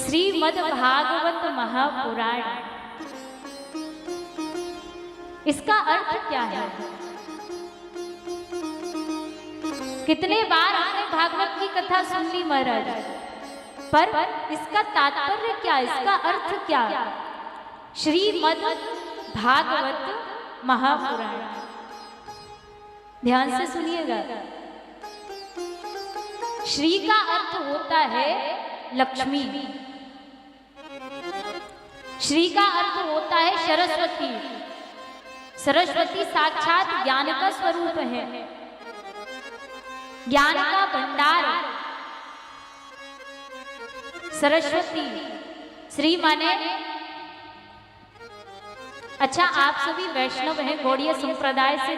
श्रीमद् भागवत महापुराण। इसका अर्थ क्या है? कितने बार हमने भागवत की कथा सुन ली महाराज, पर इसका तात्पर्य क्या, इसका अर्थ क्या? श्रीमद् भागवत महापुराण, ध्यान से सुनिएगा। श्री का अर्थ होता है लक्ष्मी, श्री का अर्थ होता है सरस्वती। सरस्वती साक्षात ज्ञान का स्वरूप है, ज्ञान का भंडार। सरस्वती श्री माने, अच्छा आप सभी वैष्णव हैं, गौड़ीय संप्रदाय से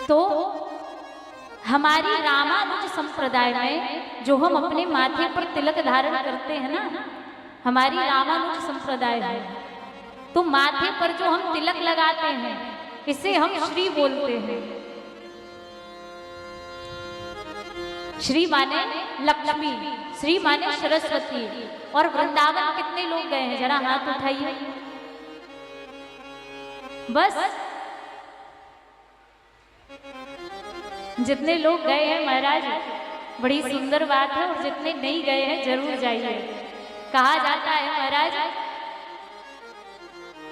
तो हमारी रामानुज संप्रदाय में जो हम अपने माथे पर तिलक धारण करते हैं ना, हमारी रामानुज संप्रदाय है, तो माथे पर जो हम तिलक लगाते हैं इसे हम श्री बोलते हैं। श्री माने लक्ष्मी, श्री माने सरस्वती। और वृंदावन कितने लोग गए हैं, जरा हाथ उठाइए। बस जितने लोग गए हैं महाराज, बड़ी सुंदर बात है, और जितने नहीं गए हैं जरूर जाइए। कहा जाता है महाराज,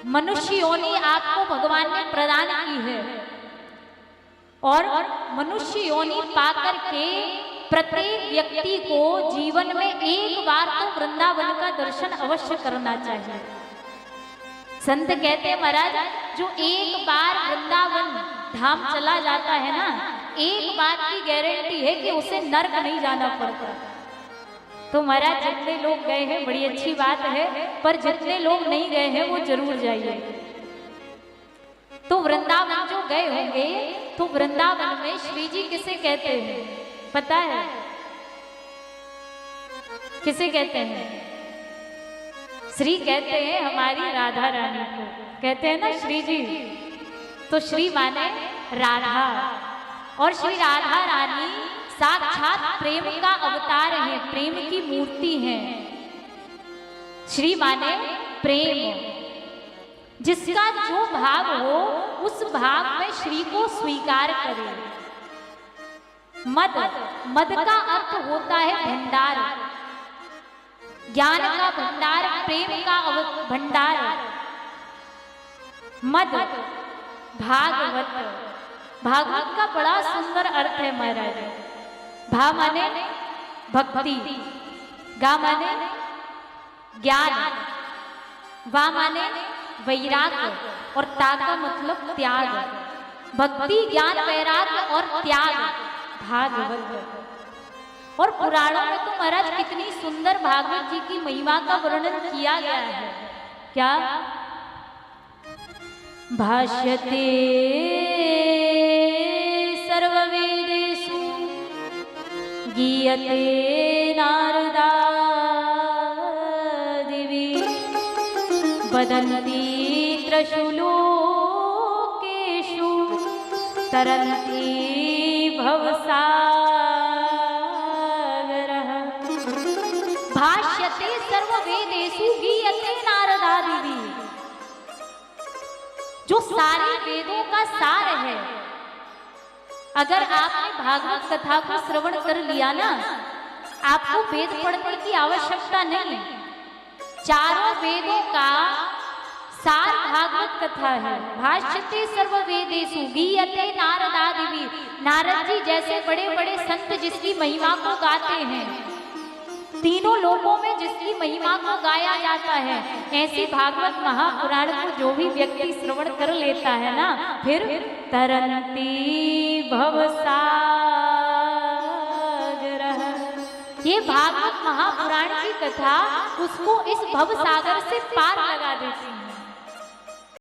मनुष्य योनि आपको भगवान ने प्रदान की है, और मनुष्य योनि पाकर के प्रत्येक व्यक्ति को जीवन में एक बार तो वृंदावन का दर्शन अवश्य करना चाहिए। संत कहते हैं महाराज, जो एक बार वृंदावन धाम चला जाता है ना, एक बात की गारंटी है कि उसे नरक नहीं जाना पड़ता। तो महाराज जितने लोग गए हैं बड़ी अच्छी बात है, पर जितने लोग नहीं गए हैं वो जरूर जाइए। तो वृंदावन जो गए होंगे, तो वृंदावन में श्री जी किसे कहते हैं पता है? किसे कहते हैं? श्री कहते हैं हमारी राधा रानी को, कहते हैं ना श्री जी। तो श्री माने राधा, और श्री राधा रानी साक्षात प्रेम का अवतार है, प्रेम की मूर्ति है। श्री माने प्रेम, जिसका जो भाव हो उस भाव में श्री को स्वीकार करे। मद, मद का अर्थ होता है भंडार, ज्ञान का भंडार, प्रेम का भंडार। मद भागवत, भागवत का बड़ा सुंदर अर्थ है महाराज। भा माने भक्ति, गा माने ज्ञान, वा माने वैराग्य, और ता का मतलब त्याग। भक्ति, ज्ञान, वैराग्य और त्याग, भागवत। और पुराणों में तो महाराज कितनी सुंदर भागवत जी की महिमा का वर्णन किया गया है। क्या? भाष्यते सर्ववेदेषु गीयते नारदादिभिः वदन्ति त्रिषु लोकेषु तरन्ति भवसागरः। भाष्यते सर्ववेदेषु गीयते नारदादिभिः, जो सारे वेदों का सार है। अगर आपने भागवत कथा को श्रवण कर लिया ना, आपको वेद पढ़ने की आवश्यकता नहीं। चारों वेदों का सार भागवत कथा है। भाष्यते सर्ववेदेषु गीयते नारदादिभिः, नारद जी जैसे बड़े बड़े संत जिसकी महिमा को गाते हैं, तीनों लोकों में जिसकी महिमा को गाया जाता है, ऐसी भागवत महापुराण को जो भी व्यक्ति श्रवण कर लेता है ना, फिर तरन्ति भवसागरः। ये भागवत महापुराण की कथा उसको इस भवसागर से पार लगा देती है।